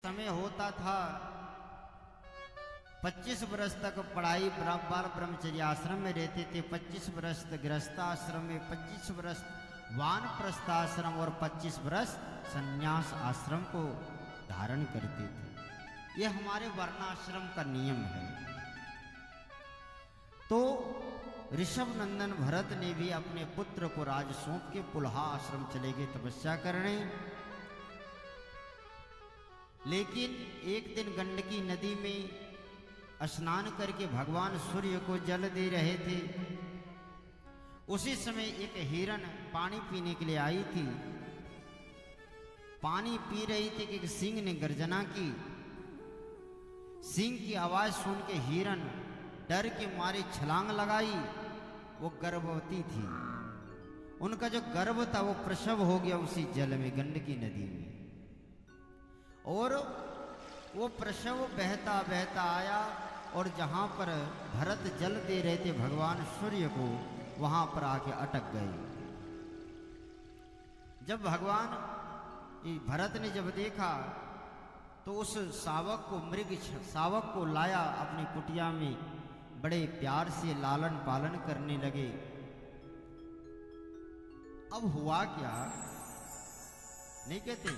समय होता था 25 वर्ष तक पढ़ाई बाल ब्रह्मचर्य आश्रम में रहते थे, 25 वर्ष गृहस्थाश्रम में, 25 वर्ष वानप्रस्थ आश्रम और 25 वर्ष संन्यास आश्रम को धारण करते थे। यह हमारे वर्णाश्रम का नियम है। तो ऋषभ नंदन भरत ने भी अपने पुत्र को राज सौंप के पुलहा आश्रम चले गए तपस्या करने। लेकिन एक दिन गंडकी नदी में स्नान करके भगवान सूर्य को जल दे रहे थे। उसी समय एक हिरण पानी पीने के लिए आई थी। पानी पी रही थी कि सिंह ने गर्जना की। सिंह की आवाज सुन के हिरण डर के मारे छलांग लगाई। वो गर्भवती थी। उनका जो गर्भ था वो प्रसव हो गया उसी जल में, गंडकी नदी में। और वो प्रसव बहता बहता आया और जहां पर भरत जल दे रहे थे भगवान सूर्य को, वहां पर आके अटक गए। जब भगवान भरत ने जब देखा तो उस शावक को, मृग शावक को लाया अपनी कुटिया में, बड़े प्यार से लालन पालन करने लगे। अब हुआ क्या, नहीं कहते,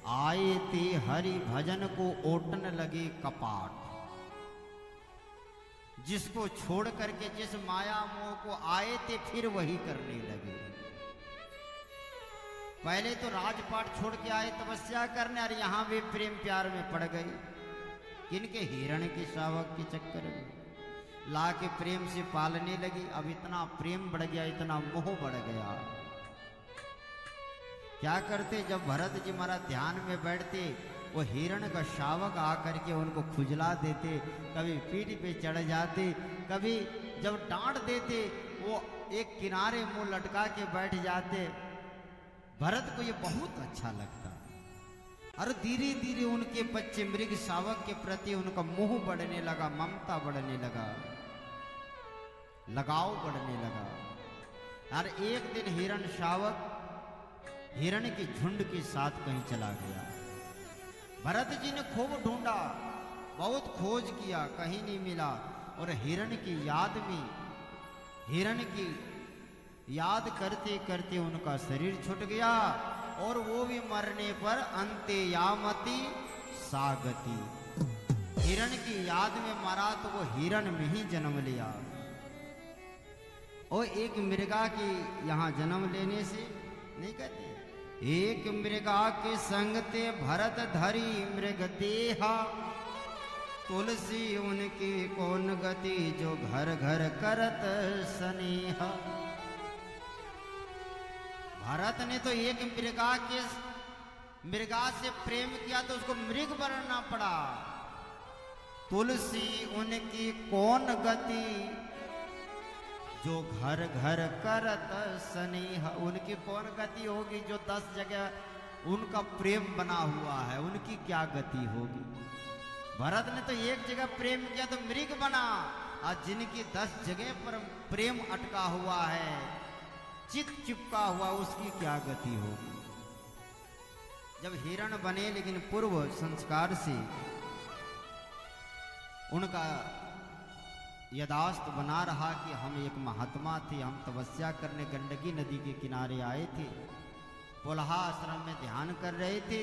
आए थे हरि भजन को ओटन लगे कपाट। जिसको छोड़ करके जिस माया मोह को आए थे फिर वही करने लगे। पहले तो राजपाट छोड़ के आए तपस्या करने, और यहां भी प्रेम प्यार में पड़ गए। किनके? हिरण के शावक के चक्कर में ला के प्रेम से पालने लगी। अब इतना प्रेम बढ़ गया, इतना मोह बढ़ गया। क्या करते, जब भरत जी महाराज ध्यान में बैठते, वो हिरण का शावक आकर के उनको खुजला देते, कभी पीठ पे चढ़ जाते, कभी जब डांट देते वो एक किनारे मुंह लटका के बैठ जाते। भरत को ये बहुत अच्छा लगता। और धीरे धीरे उनके बच्चे मृग शावक के प्रति उनका मोह बढ़ने लगा, ममता बढ़ने लगा, लगाव बढ़ने लगा। और एक दिन हिरण शावक हिरण के झुंड के साथ कहीं चला गया। भरत जी ने खूब ढूंढा, बहुत खोज किया, कहीं नहीं मिला। और हिरण की याद में, हिरण की याद करते करते उनका शरीर छूट गया। और वो भी मरने पर अंते यामति सागति, हिरण की याद में मरा तो वो हिरण में ही जन्म लिया। और एक मृगा की यहाँ जन्म लेने से, नहीं कहते, एक मृगा के संग ते भरत धरी मृग देहा। तुलसी उनकी कौन गति जो घर घर करत स्नेहा। भरत ने तो एक मृगा से प्रेम किया तो उसको मृग बनना पड़ा। तुलसी उनकी कौन गति जो घर घर करत स्नेह। उनकी कौन गति होगी जो 10 जगह उनका प्रेम बना हुआ है, उनकी क्या गति होगी। भरत ने तो एक जगह प्रेम किया तो मृग बना, और जिनकी 10 जगह पर प्रेम अटका हुआ है, चित चिपका हुआ, उसकी क्या गति होगी। जब हिरण बने लेकिन पूर्व संस्कार से उनका यदास्त बना रहा कि हम एक महात्मा थे, हम तपस्या करने गंडकी नदी के किनारे आए थे, पुलहा आश्रम में ध्यान कर रहे थे,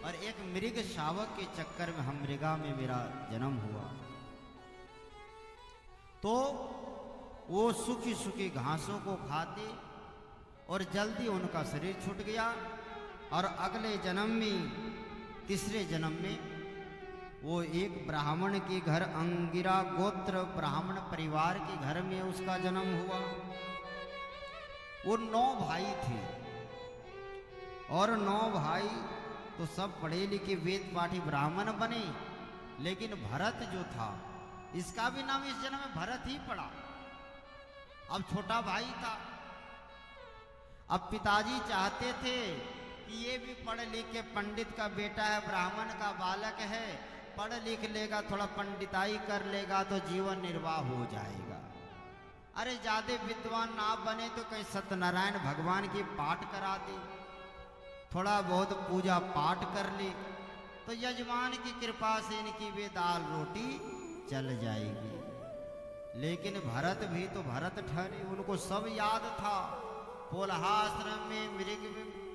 और एक मृग शावक के चक्कर में हम मृगा में मेरा जन्म हुआ। तो वो सूखी सूखी घासों को खाते और जल्दी उनका शरीर छूट गया। और अगले जन्म में, तीसरे जन्म में, वो एक ब्राह्मण के घर, अंगिरा गोत्र ब्राह्मण परिवार के घर में उसका जन्म हुआ। वो 9 भाई थे, और 9 भाई तो सब पढ़े लिखे वेद पाठी ब्राह्मण बने। लेकिन भरत जो था, इसका भी नाम इस जन्म में भरत ही पड़ा। अब छोटा भाई था। अब पिताजी चाहते थे कि ये भी पढ़ लिख के, पंडित का बेटा है, ब्राह्मण का बालक है, पढ़ लिख लेगा, थोड़ा पंडिताई कर लेगा तो जीवन निर्वाह हो जाएगा। अरे ज्यादा विद्वान ना बने तो कहीं सत्यनारायण भगवान की पाठ करा दे, थोड़ा बहुत पूजा पाठ कर ले, तो यजमान की कृपा से इनकी वे दाल रोटी चल जाएगी। लेकिन भरत भी तो भरत ठहरे, उनको सब याद था। पोलहाश्रम में मृग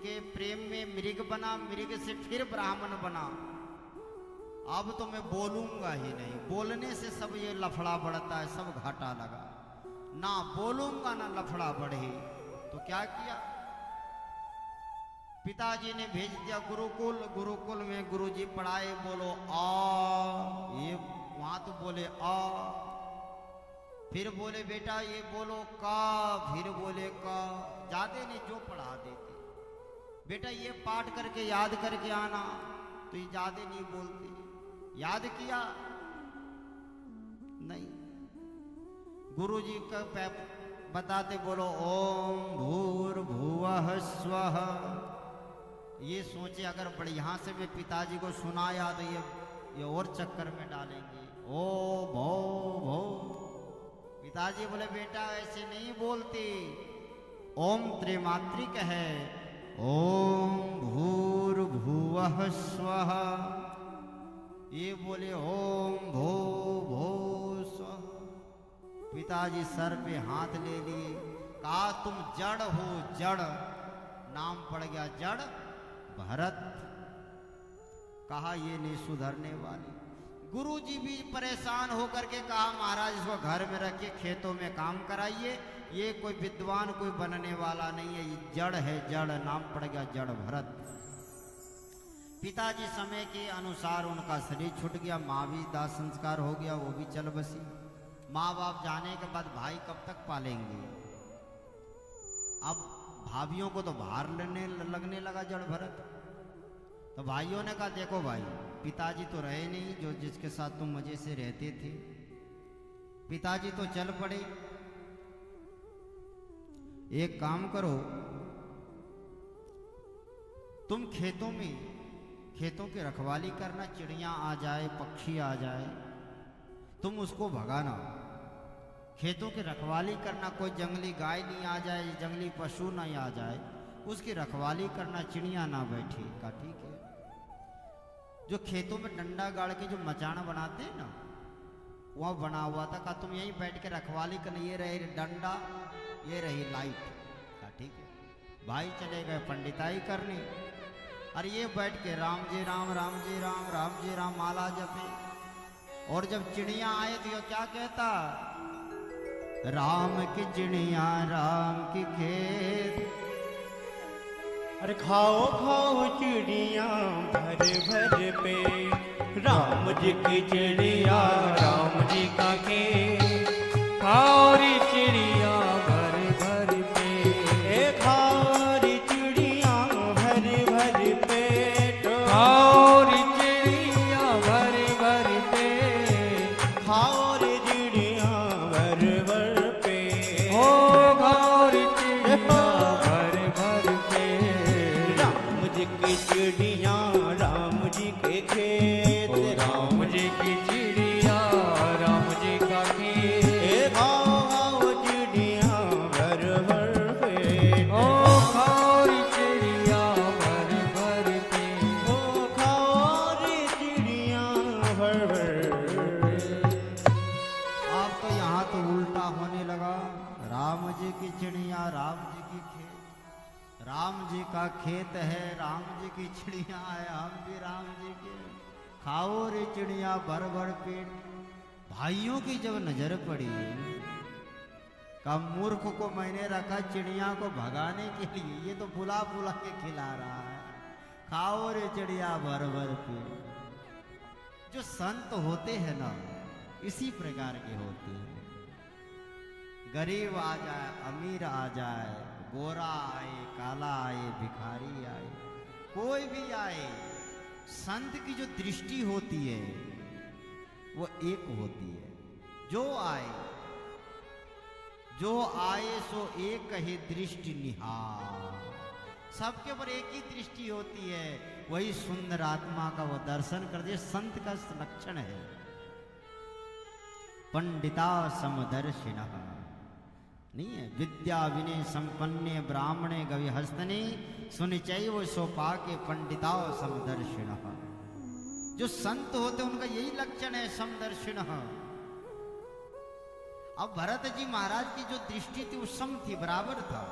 के प्रेम में मृग बना, मृग से फिर ब्राह्मण बना। अब तो मैं बोलूंगा ही नहीं, बोलने से सब ये लफड़ा बढ़ता है, सब घाटा लगा। ना बोलूंगा ना लफड़ा बढ़े, तो क्या किया, पिताजी ने भेज दिया गुरुकुल। गुरुकुल में गुरुजी पढ़ाए, बोलो आ, ये वहां तो बोले आ, फिर बोले बेटा ये बोलो का, फिर बोले का, ज्यादा नहीं जो पढ़ा देते। बेटा ये पाठ करके याद करके आना, तो ये ज्यादा नहीं बोलते। याद किया नहीं, गुरुजी का बताते, बोलो ओम भूर्भुवः स्वः। ये सोचे अगर बढ़िया से मैं पिताजी को सुनाया तो ये और चक्कर में डालेंगे। ओ भो भो, पिताजी बोले बेटा ऐसे नहीं बोलते, ओम त्रिमात्रिक है, ओम भूर्भुवः स्वः। ये बोले ओम भो भो स्वः। पिताजी सर पे हाथ ले लिए, कहा तुम जड़ हो, जड़। नाम पड़ गया जड़ भरत। कहा ये नहीं सुधरने वाली। गुरुजी भी परेशान होकर के कहा महाराज इसको घर में रखिए, खेतों में काम कराइए, ये कोई विद्वान कोई बनने वाला नहीं है, ये जड़ है, जड़। नाम पड़ गया जड़ भरत। पिताजी समय के अनुसार उनका शरीर छूट गया, माँ भी दाह संस्कार हो गया, वो भी चल बसी। माँ बाप जाने के बाद भाई कब तक पालेंगे। अब भाभियों को तो भार लगने लगा जड़ भरत। तो भाइयों ने कहा देखो भाई, पिताजी तो रहे नहीं जो जिसके साथ तुम मजे से रहते थे, पिताजी तो चल पड़े। एक काम करो, तुम खेतों की रखवाली करना, चिड़िया आ जाए, पक्षी आ जाए, तुम उसको भगाना। खेतों की रखवाली करना, कोई जंगली गाय नहीं आ जाए, जंगली पशु नहीं आ जाए, उसकी रखवाली करना, चिड़िया ना बैठे। का ठीक है। जो खेतों में डंडा गाड़ के जो मचाना बनाते हैं ना, वह बना हुआ था। कहा तुम यहीं बैठ के रखवाली कर, ये रहे डंडा, ये रही लाइट। का ठीक है। भाई चले गए पंडिताई करने, और ये बैठ के राम जी राम, राम जी राम, राम जी राम माला जपे। और जब चिड़िया आए तो ये क्या कहता, राम की चिड़िया राम की खेत। अरे खाओ खाओ चिड़िया भर भर पे, राम जी की चिड़िया राम जी का खेत। खाओ रे चिड़िया भर भर पे, ए खाओ रे चिड़िया भर भर पेट। खाओ रे चिड़िया भर भर पे, खाओ रे चिड़िया भर भर पे। ओ खाओ रे चिड़िया भर भर पे, राम जी की चिड़िया राम जी के खेत। राम जी की चिड़िया राम जी का खेत। खाओ चिड़िया भर भर पेट। ओ खाओ रे चिड़िया भर भर पेट। ओ खाओ रे चिड़िया भर भर। अब तो यहाँ तो उल्टा होने लगा। राम जी की चिड़िया राम जी की खेत, राम जी का खेत है, राम जी की चिड़िया है, हम भी राम जी के। खाओ रे चिड़िया भर भर पेट। भाइयों की जब नजर पड़ी, का मूर्ख को मैंने रखा चिड़िया को भगाने के लिए, ये तो बुला बुला के खिला रहा है। खाओ रे चिड़िया भर भर पेट। जो संत होते हैं ना, इसी प्रकार के होते हैं। गरीब आ जाए, अमीर आ जाए, गोरा आए, काला आए, भिखारी आए, कोई भी आए, संत की जो दृष्टि होती है वो एक होती है। जो आए सो एक ही दृष्टि निहार। सबके ऊपर एक ही दृष्टि होती है, वही सुंदर आत्मा का वो दर्शन कर दे। संत का लक्षण है पंडिता समदर्शिनः, नहीं है। विद्या विनय संपन्ने ब्राह्मणे गवि हस्तने, सुनिचैव सोपाके पंडिता समदर्शिनः। जो संत होते उनका यही लक्षण है, समदर्शिन। अब भरत जी महाराज की जो दृष्टि थी वो सम थी, बराबर था।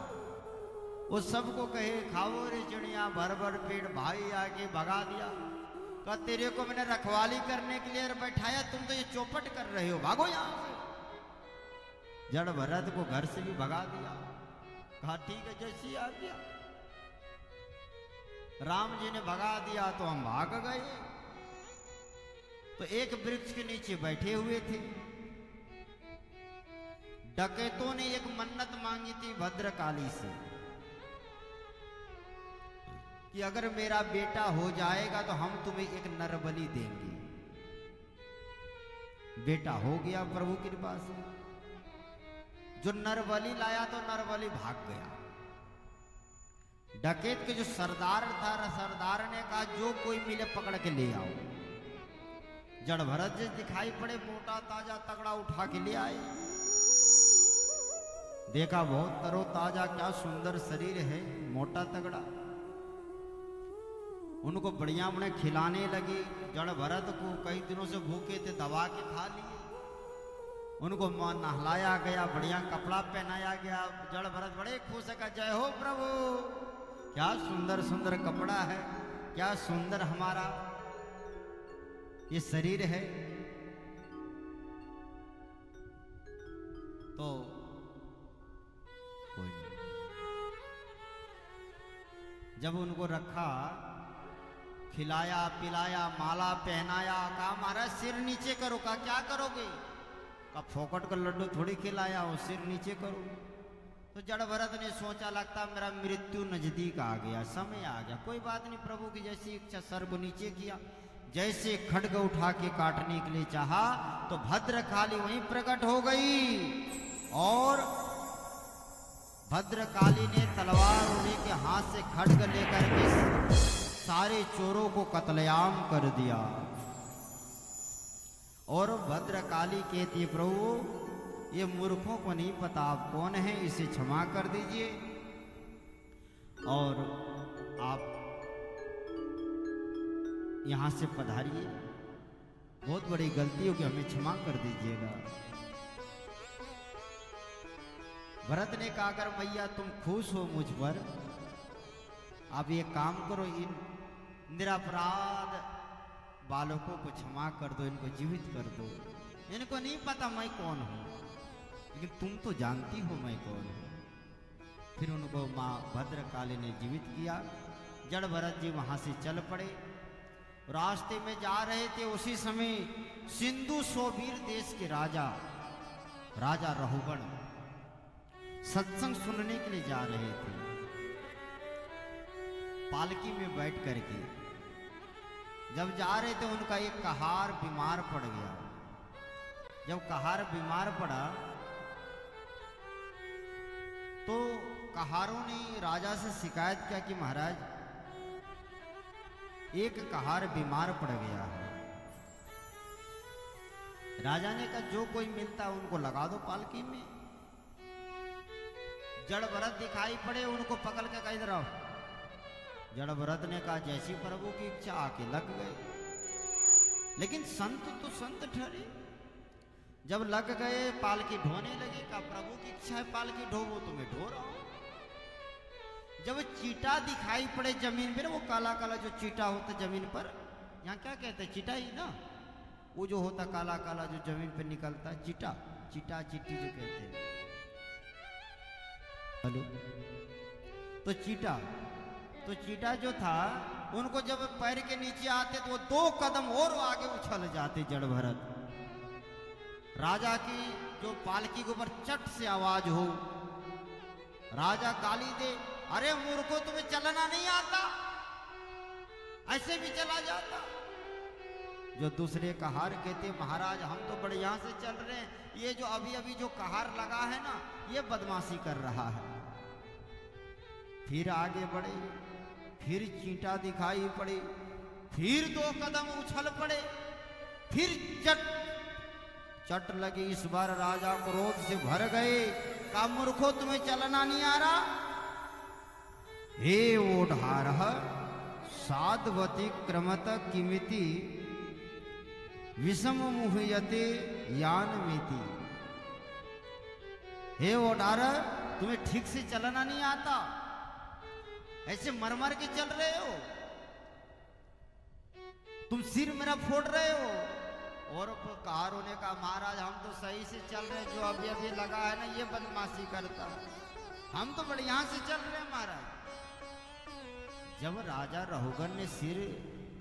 वो सबको कहे खाओ रे चिड़िया, भर भर पेट, भाई आगे भगा दिया। कहा तेरे को मैंने रखवाली करने के लिए बैठाया, तुम तो ये चौपट कर रहे हो, भागो यहां से। जड़ भरत को घर से भी भगा दिया। कहा ठीक है, जैसी आ गया। राम जी ने भगा दिया तो हम भाग गए। तो एक वृक्ष के नीचे बैठे हुए थे। डकैतों ने एक मन्नत मांगी थी भद्रकाली से कि अगर मेरा बेटा हो जाएगा तो हम तुम्हें एक नरबलि देंगे। बेटा हो गया प्रभु की कृपा से। जो नरबलि लाया तो नरबलि भाग गया। डकैत के जो सरदार था, सरदार ने कहा जो कोई मिले पकड़ के ले आओ। जड़ भरत जी दिखाई पड़े, मोटा ताजा तगड़ा उठा के ले आए। देखा बहुत तरोताजा, क्या सुंदर शरीर है, मोटा तगड़ा। उनको बढ़िया बढ़िया खिलाने लगे। जड़ भरत को कई दिनों से भूखे थे, दबा के खा लिए। उनको नहलाया गया, बढ़िया कपड़ा पहनाया गया। जड़ भरत बड़े खुश है, जय हो प्रभु, क्या सुंदर सुंदर कपड़ा है, क्या सुंदर हमारा ये शरीर है। तो कोई नहीं, जब उनको रखा, खिलाया पिलाया, माला पहनाया, कहा महाराज सिर नीचे करो। कहा क्या करोगे? कहा फोकट का लड्डू थोड़ी खिलाया हो, सिर नीचे करो। तो जड़ भरत ने सोचा लगता मेरा मृत्यु नजदीक आ गया, समय आ गया। कोई बात नहीं, प्रभु की जैसी इच्छा, सर को नीचे किया। जैसे खड्ग उठा के काटने के लिए चाहा तो भद्रकाली वहीं प्रकट हो गई और भद्रकाली ने तलवार उन्हीं के हाथ से खड्ग लेकर के सारे चोरों को कत्लेआम कर दिया। और भद्रकाली कहती प्रभु ये मूर्खों को नहीं पता आप कौन है, इसे क्षमा कर दीजिए और आप यहां से पधारिए। बहुत बड़ी गलती हो कि हमें क्षमा कर दीजिएगा। भरत ने कहा अगर मैया तुम खुश हो मुझ पर, आप ये काम करो, इन निरपराध बालकों को क्षमा कर दो, इनको जीवित कर दो। इनको नहीं पता मैं कौन हूं, लेकिन तुम तो जानती हो मैं कौन हूं। फिर उनको मां भद्रकाली ने जीवित किया। जड़ भरत जी वहां से चल पड़े। रास्ते में जा रहे थे, उसी समय सिंधु सोबीर देश के राजा रहुगण सत्संग सुनने के लिए जा रहे थे। पालकी में बैठ करके जब जा रहे थे, उनका एक कहार बीमार पड़ गया। जब कहार बीमार पड़ा तो कहारों ने राजा से शिकायत किया कि महाराज एक कहार बीमार पड़ गया है। राजा ने कहा जो कोई मिलता है उनको लगा दो पालकी में। जड़ भरत दिखाई पड़े, उनको पकड़ के कह रहा। जड़ भरत ने कहा जैसी प्रभु की इच्छा, आके लग गए। लेकिन संत तो संत ठहरे। जब लग गए पालकी ढोने लगे, कहा प्रभु की इच्छा है पालकी ढो, वो तुम्हें ढो रहा हूं। जब चीटा दिखाई पड़े जमीन पे, वो काला काला जो चीटा होता जमीन पर, यहाँ क्या कहते हैं चीटा ही ना, वो जो होता काला काला जो जमीन पे निकलता है, चीटा चीटा चीटी जो कहते हैं। हेलो, तो चीटा जो था, उनको जब पैर के नीचे आते तो वो 2 कदम और आगे उछल जाते। जड़ भरत राजा की जो पालकी के ऊपर चट से आवाज हो, राजा गाली दे, अरे मूर्खों तुम्हें चलना नहीं आता, ऐसे भी चला जाता। जो दूसरे कहार कहते महाराज हम तो बढ़िया से चल रहे हैं, ये जो अभी अभी जो कहार लगा है ना, ये बदमाशी कर रहा है। फिर आगे बढ़े, फिर चींटा दिखाई पड़ी, फिर 2 कदम उछल पड़े, फिर चट लगी। इस बार राजा क्रोध से भर गए, का मूर्खों तुम्हें चलना नहीं आ रहा? हे ओढ़ारः साधवती क्रमत किमिति विषम मुह्यते यान मीति। हे ओडार, तुम्हें ठीक से चलना नहीं आता, ऐसे मर मर के चल रहे हो, तुम सिर मेरा फोड़ रहे हो। और कार होने का महाराज हम तो सही से चल रहे, जो अभी अभी लगा है ना ये बदमाशी करता, हम तो बढ़िया से चल रहे हैं महाराज। जब राजा रहुगण ने सिर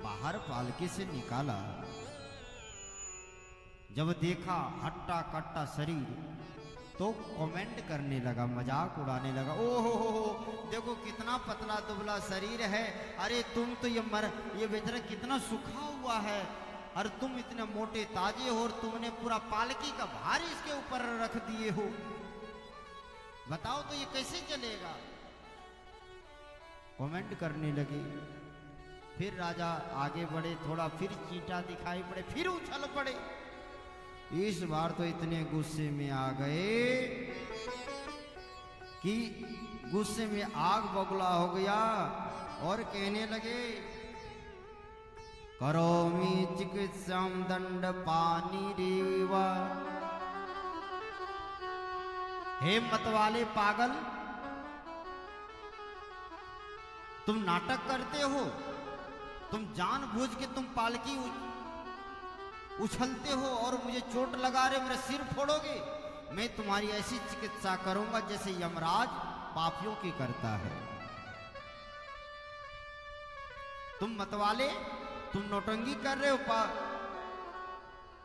बाहर पालकी से निकाला, जब देखा हट्टा कट्टा शरीर, तो कमेंट करने लगा, मजाक उड़ाने लगा। ओहो देखो कितना पतला दुबला शरीर है, अरे तुम तो ये बेचारा कितना सूखा हुआ है, और तुम इतने मोटे ताजे हो, और तुमने पूरा पालकी का भार इसके ऊपर रख दिए हो, बताओ तो ये कैसे चलेगा। कमेंट करने लगे। फिर राजा आगे बढ़े, थोड़ा फिर चींटा दिखाई पड़े, फिर उछल पड़े। इस बार तो इतने गुस्से में आ गए कि गुस्से में आग बबूला हो गया, और कहने लगे, करोमि चिकित्साम दंड पानी रेवा। हे मत वाले पागल, तुम नाटक करते हो, तुम जानबूझ के तुम पालकी उछलते हो और मुझे चोट लगा रहे, मेरा सिर फोड़ोगे। मैं तुम्हारी ऐसी चिकित्सा करूंगा जैसे यमराज पापियों की करता है। तुम मतवाले, तुम नौटंकी कर रहे हो,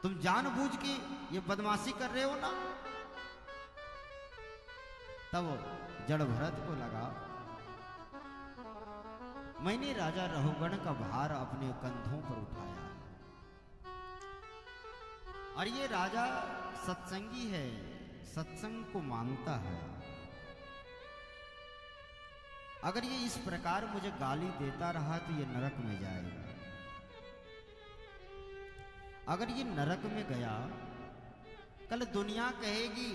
तुम जानबूझ के ये बदमाशी कर रहे हो ना। तब जड़ भरत को लगा, मैंने राजा रहुगण का भार अपने कंधों पर उठाया, और ये राजा सत्संगी है, सत्संग को मानता है। अगर ये इस प्रकार मुझे गाली देता रहा तो ये नरक में जाएगा। अगर ये नरक में गया, कल दुनिया कहेगी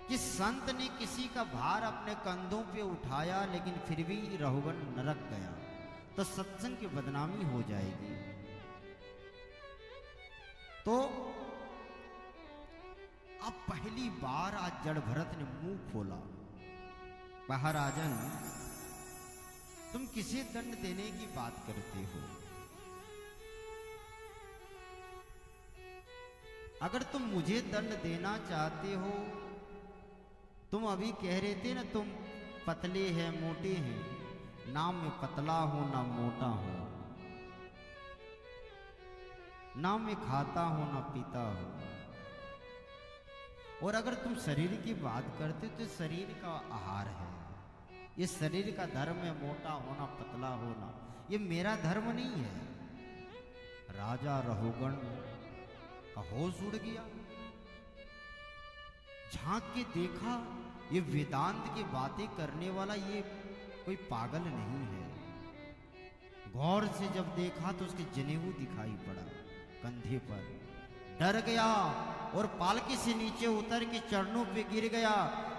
कि संत ने किसी का भार अपने कंधों पे उठाया लेकिन फिर भी रहुगण नरक गया, तो सत्संग की बदनामी हो जाएगी। तो अब पहली बार आज जड़ भरत ने मुंह खोला, महाराजन तुम किसे दंड देने की बात करते हो? अगर तुम मुझे दंड देना चाहते हो, तुम अभी कह रहे थे ना तुम पतले हैं मोटे हैं, ना मैं पतला हूं ना मोटा हूं, ना मैं खाता हूं ना पीता हूं। और अगर तुम शरीर की बात करते तो शरीर का आहार है, ये शरीर का धर्म है, मोटा होना पतला होना, ये मेरा धर्म नहीं है। राजा रहुगण का होश उड़ गया, झांक के देखा ये वेदांत की बातें करने वाला ये कोई पागल नहीं है। गौर से जब देखा तो उसके जनेऊ दिखाई पड़ा कंधे पर, डर गया और पालकी से नीचे उतर के चरणों पे गिर गया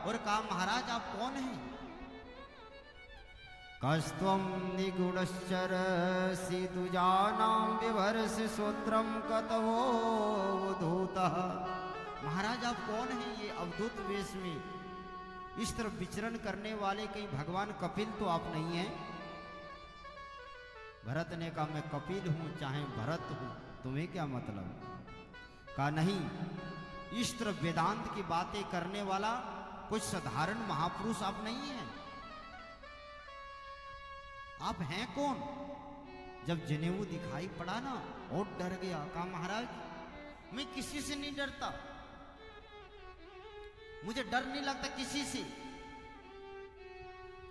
और कहा, महाराज आप कौन हैं? कस्त्वं निगुणश्चर सिदुजानां विभर्ष सूत्रम कतवो धूतः। महाराज आप कौन हैं? ये अवधूत वेश में इस तरफ विचरण करने वाले कहीं भगवान कपिल तो आप नहीं हैं? भरत ने कहा, मैं कपिल हूं चाहे भरत हूं, तुम्हें क्या मतलब? कहा नहीं, इस तरफ वेदांत की बातें करने वाला कुछ साधारण महापुरुष आप नहीं हैं। आप हैं कौन? जब जनेऊ दिखाई पड़ा ना और डर गया। कहा, महाराज मैं किसी से नहीं डरता, मुझे डर नहीं लगता किसी से,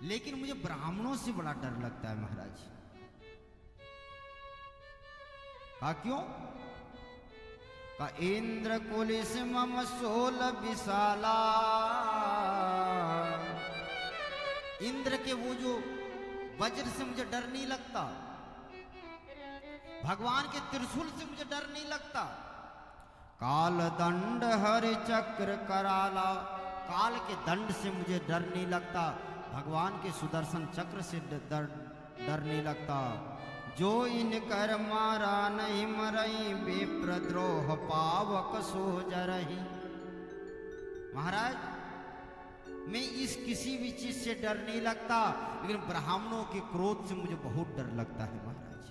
लेकिन मुझे ब्राह्मणों से बड़ा डर लगता है महाराज। कहा क्यों? कहा, इंद्र कुलिस मम सोल विशाला। इंद्र के वो जो वज्र से मुझे डर नहीं लगता, भगवान के त्रिशूल से मुझे डर नहीं लगता, काल दंड हरि चक्र कराला, काल के दंड से मुझे डर नहीं लगता, भगवान के सुदर्शन चक्र से डर नहीं लगता। जो इन कर मारा नहीं विप्रद्रोह पावक सो जरहि। महाराज, मैं इस किसी भी चीज से डर नहीं लगता, लेकिन ब्राह्मणों के क्रोध से मुझे बहुत डर लगता है महाराज।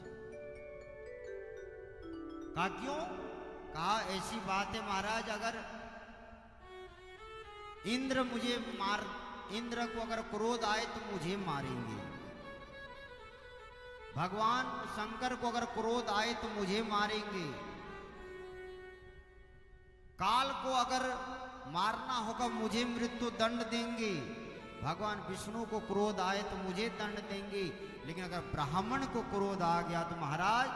कहा क्यों? कहा ऐसी बात है महाराज, अगर इंद्र को अगर क्रोध आए तो मुझे मारेंगे, भगवान शंकर को अगर क्रोध आए तो मुझे मारेंगे, काल को अगर मारना होगा मुझे मृत्यु दंड देंगे, भगवान विष्णु को क्रोध आए तो मुझे दंड देंगे, लेकिन अगर ब्राह्मण को क्रोध आ गया तो महाराज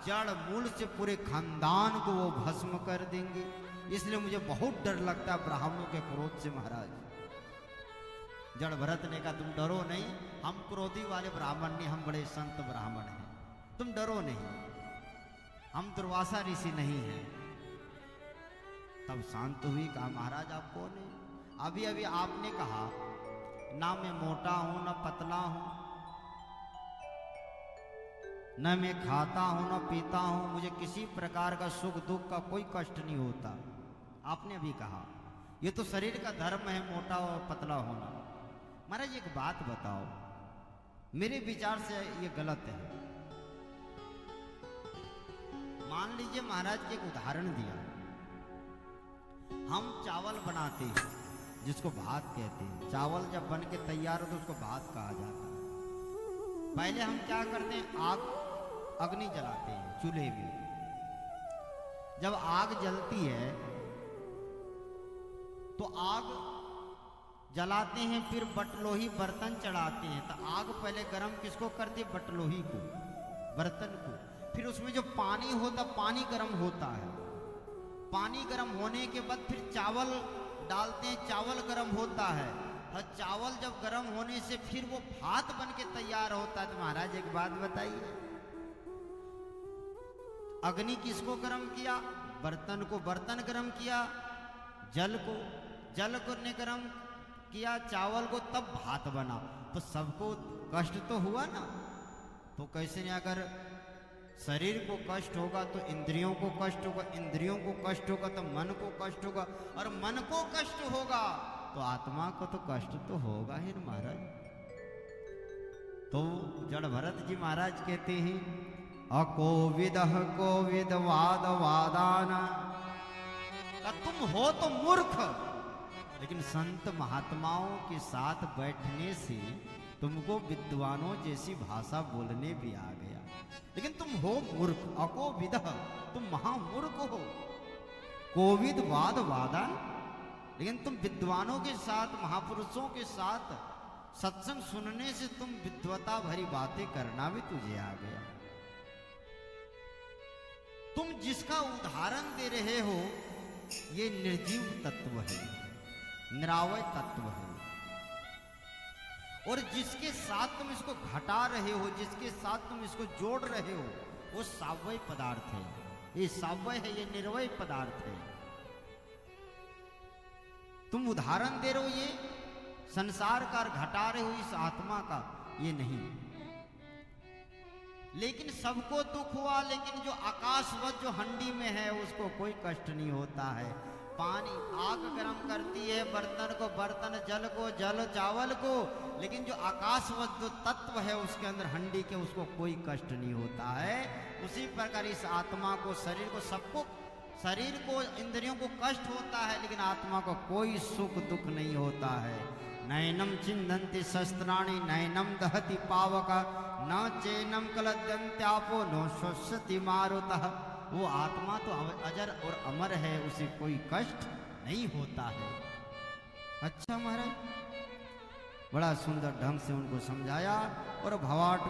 जड़ मूल से पूरे खानदान को वो भस्म कर देंगे। इसलिए मुझे बहुत डर लगता है ब्राह्मणों के क्रोध से महाराज। जड़ भरत ने कहा तुम डरो नहीं, हम क्रोधी वाले ब्राह्मण नहीं, हम बड़े संत ब्राह्मण हैं, तुम डरो नहीं, हम दुर्वासा ऋषि नहीं हैं। तब शांत हुई। कहा महाराज आप कौन है? अभी अभी आपने कहा ना मैं मोटा हूं ना पतला हूं, न मैं खाता हूं न पीता हूं, मुझे किसी प्रकार का सुख दुख का कोई कष्ट नहीं होता। आपने भी कहा ये तो शरीर का धर्म है मोटा और पतला होना। महाराज एक बात बताओ, मेरे विचार से ये गलत है। मान लीजिए महाराज के एक उदाहरण दिया, हम चावल बनाते हैं जिसको भात कहते हैं। चावल जब बन के तैयार हो तो उसको भात कहा जाता है। पहले हम क्या करते हैं, अग्नि जलाते हैं चूल्हे में। जब आग जलती है तो आग जलाते हैं, फिर बटलोही बर्तन चढ़ाते हैं। तो आग पहले गर्म किसको करते हैं? बटलोही को, बर्तन को। फिर उसमें जो पानी होता, पानी गर्म होता है। पानी गर्म होने के बाद फिर चावल डालते हैं, चावल गर्म होता है। और चावल जब गर्म होने से फिर वो भात बन के तैयार होता है। तो महाराज एक बात बताइए, अग्नि किसको गर्म किया? बर्तन को। बर्तन गर्म किया जल को, जल को ने गर्म किया चावल को, तब भात बना। तो सबको कष्ट तो हुआ ना। तो कैसे नहीं, अगर शरीर को कष्ट होगा तो इंद्रियों को कष्ट होगा, इंद्रियों को कष्ट होगा तो मन को कष्ट होगा, और मन को कष्ट होगा तो आत्मा को तो कष्ट तो होगा ही ना महाराज। तो जड़ भरत जी महाराज कहते हैं अकोविदः कोविद वाद वादाना। तुम हो तो मूर्ख, लेकिन संत महात्माओं के साथ बैठने से तुमको विद्वानों जैसी भाषा बोलने भी आ गया, लेकिन तुम हो मूर्ख। अकोविदः, तुम महामूर्ख हो। कोविद वाद वादा, लेकिन तुम विद्वानों के साथ, महापुरुषों के साथ सत्संग सुनने से तुम विद्वता भरी बातें करना भी तुझे आ गया। तुम जिसका उदाहरण दे रहे हो ये निर्जीव तत्व है, निरावय तत्व है, और जिसके साथ तुम इसको घटा रहे हो, जिसके साथ तुम इसको जोड़ रहे हो, वो सावय पदार्थ है। ये सावय है, ये निर्वय पदार्थ है। तुम उदाहरण दे रहे हो ये संसार का, घटा रहे हो इस आत्मा का, ये नहीं। लेकिन सबको दुख हुआ, लेकिन जो आकाशवत जो हंडी में है उसको कोई कष्ट नहीं होता है। पानी, आग गर्म करती है बर्तन को, बर्तन जल को, जल चावल को, लेकिन जो आकाशवत जो तत्व है उसके अंदर हंडी के, उसको कोई कष्ट नहीं होता है। उसी प्रकार इस आत्मा को, शरीर को, सबको, शरीर को, इंद्रियों को कष्ट होता है, लेकिन आत्मा को कोई सुख दुख नहीं होता है। नैनम चिंदन्ति शस्त्राणि नैनम दहति पावक न चैनम कलद्यन्त्यापो नो श्वसति मारुतः। वो आत्मा तो अजर और अमर है, उसे कोई कष्ट नहीं होता है। अच्छा महाराज, बड़ा सुंदर ढंग से उनको समझाया और भवाट